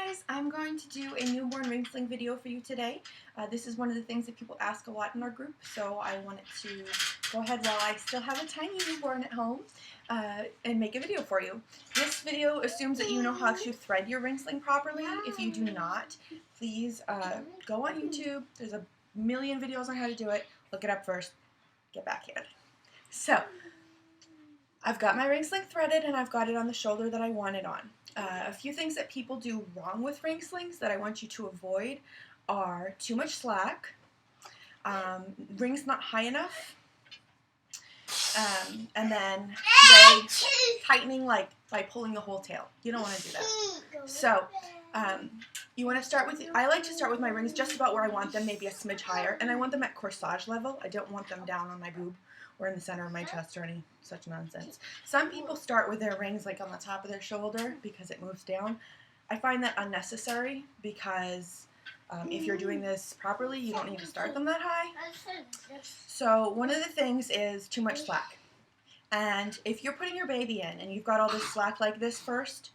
guys, I'm going to do a newborn ring sling video for you today. This is one of the things that people ask a lot in our group, so I wanted to go ahead while I still have a tiny newborn at home and make a video for you. This video assumes that you know how to thread your ring sling properly. If you do not, please go on YouTube. There's a million videos on how to do it. Look it up first. Get back here. So, I've got my ring sling threaded and I've got it on the shoulder that I want it on. A few things that people do wrong with ring slings that I want you to avoid are too much slack, rings not high enough, and then they tightening like by pulling the whole tail. You don't want to do that. So you want to start with, I like to start with my rings just about where I want them, maybe a smidge higher, and I want them at corsage level. I don't want them down on my boob or in the center of my chest or any such nonsense. Some people start with their rings like on the top of their shoulder because it moves down. I find that unnecessary because if you're doing this properly, you don't need to start them that high. So one of the things is too much slack. And if you're putting your baby in and you've got all this slack like this first,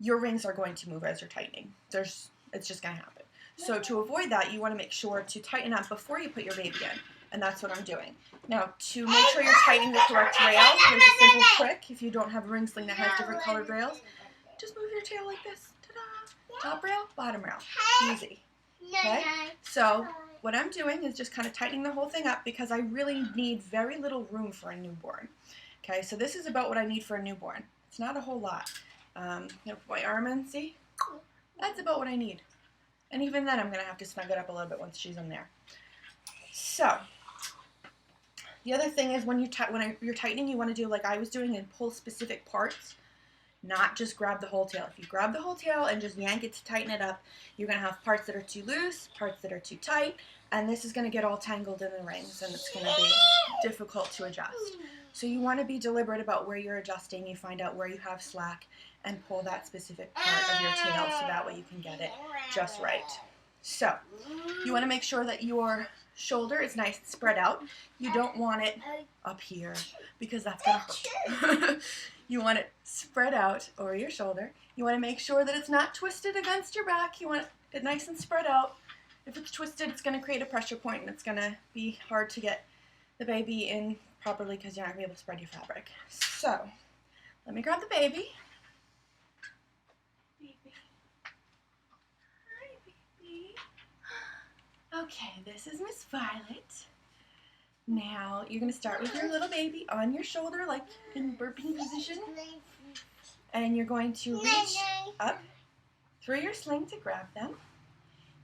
your rings are going to move as you're tightening. It's just going to happen. So to avoid that, you want to make sure to tighten up before you put your baby in. And that's what I'm doing. Now, to make sure you're tightening the correct rail, there's a simple trick. If you don't have a ring sling that has different colored rails, just move your tail like this. Ta-da! Top rail, bottom rail. Easy. Okay? So, what I'm doing is just kind of tightening the whole thing up because I really need very little room for a newborn. Okay, so this is about what I need for a newborn. It's not a whole lot. I'm going to put my arm in, see? That's about what I need. And even then, I'm going to have to snug it up a little bit once she's in there. So, the other thing is when you're tightening, you want to do like I was doing and pull specific parts, not just grab the whole tail. If you grab the whole tail and just yank it to tighten it up, you're going to have parts that are too loose, parts that are too tight, and this is going to get all tangled in the rings and it's going to be difficult to adjust. So you want to be deliberate about where you're adjusting. You find out where you have slack and pull that specific part of your tail so that way you can get it just right. So you want to make sure that your shoulder is nice and spread out. You don't want it up here because that's going to hurt. You want it spread out over your shoulder. You want to make sure that it's not twisted against your back. You want it nice and spread out. If it's twisted, it's going to create a pressure point and it's going to be hard to get the baby in properly because you're not going to be able to spread your fabric. So, let me grab the baby. Okay, this is Miss Violet. Now, you're going to start with your little baby on your shoulder, like in burping position. And you're going to reach up through your sling to grab them.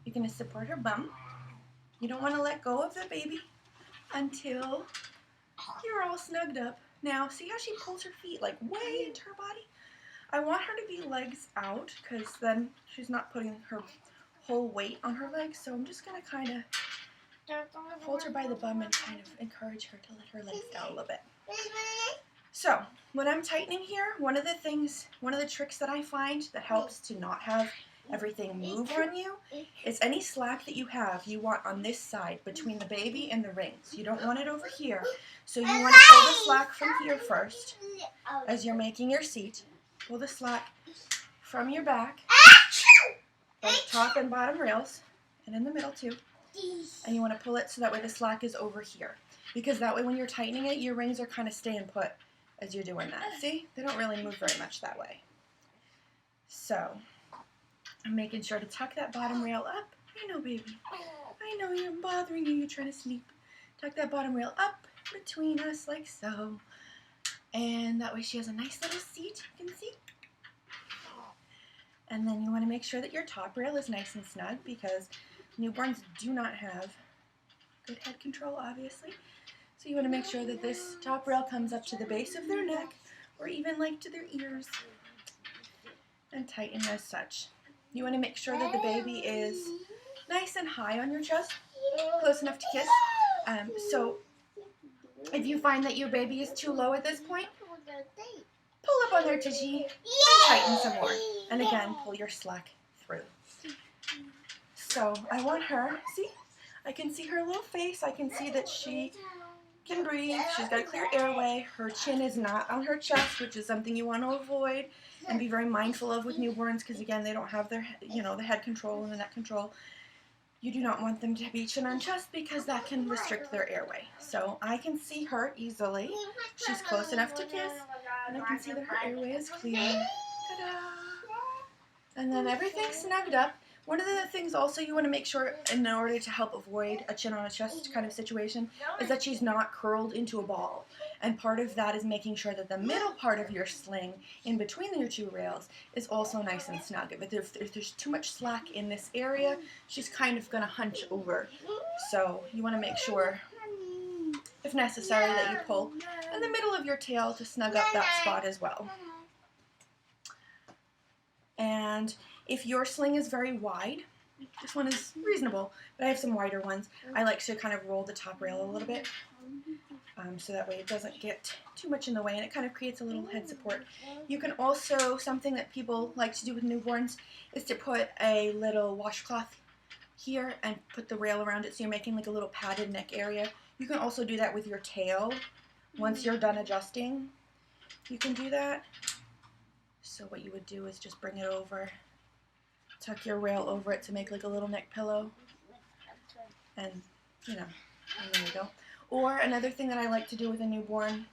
You're going to support her bum. You don't want to let go of the baby until you're all snugged up. Now, see how she pulls her feet like way into her body? I want her to be legs out because then she's not putting her whole weight on her legs, so I'm just going to kind of hold her by the bum and kind of encourage her to let her legs down a little bit. So, when I'm tightening here, one of the tricks that I find that helps to not have everything move on you is any slack that you have, you want on this side between the baby and the rings. You don't want it over here, so you want to pull the slack from here first as you're making your seat. Pull the slack from your back. Both top and bottom rails, and in the middle too. And you want to pull it so that way the slack is over here. Because that way when you're tightening it, your rings are kind of staying put as you're doing that. See? They don't really move very much that way. So, I'm making sure to tuck that bottom rail up. I know, baby. I know you're bothering you. You're trying to sleep. Tuck that bottom rail up between us like so. And that way she has a nice little seat. You can see. And then you want to make sure that your top rail is nice and snug because newborns do not have good head control, obviously. So you want to make sure that this top rail comes up to the base of their neck or even like to their ears and tighten as such. You want to make sure that the baby is nice and high on your chest, close enough to kiss. So if you find that your baby is too low at this point, pull up on their tushy and tighten some more. And again, pull your slack through. So I want her, see, I can see her little face. I can see that she can breathe. She's got a clear airway. Her chin is not on her chest, which is something you want to avoid. and be very mindful of with newborns, because again, they don't have their, the head control and the neck control. You do not want them to be chin on chest because that can restrict their airway. So I can see her easily. She's close enough to kiss, and I can see that her airway is clear. Ta-da! And then everything's snugged up. One of the things also you want to make sure, in order to help avoid a chin on a chest kind of situation, is that she's not curled into a ball. And part of that is making sure that the middle part of your sling, in between your two rails, is also nice and snug. If there's too much slack in this area, she's kind of going to hunch over. So you want to make sure, if necessary, that you pull in the middle of your tail to snug up that spot as well. And if your sling is very wide, this one is reasonable, but I have some wider ones, I like to kind of roll the top rail a little bit, so that way it doesn't get too much in the way, and it kind of creates a little head support. You can also, something that people like to do with newborns is to put a little washcloth here and put the rail around it, so you're making like a little padded neck area. You can also do that with your tail. Once you're done adjusting, you can do that. So what you would do is just bring it over, tuck your rail over it to make like a little neck pillow, and and there you go. Or another thing that I like to do with a newborn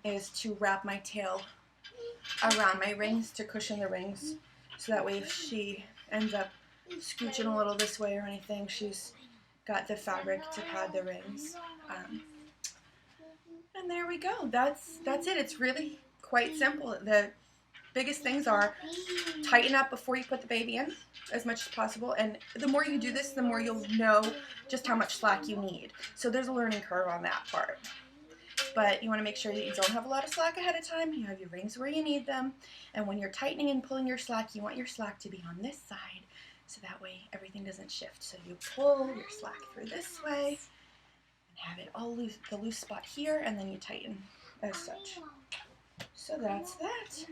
is to wrap my tail around my rings to cushion the rings, so that way if she ends up scooching a little this way or anything, she's got the fabric to pad the rings. And there we go. That's it. It's really quite simple. The biggest things are tighten up before you put the baby in as much as possible, and the more you do this, the more you'll know just how much slack you need. So there's a learning curve on that part. But you want to make sure that you don't have a lot of slack ahead of time. You have your rings where you need them, and when you're tightening and pulling your slack, you want your slack to be on this side, so that way everything doesn't shift. So you pull your slack through this way and have it all loose, the loose spot here, and then you tighten as such. So that's that.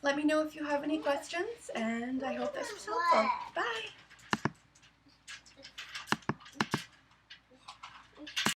Let me know if you have any questions, and I hope this was helpful. Bye!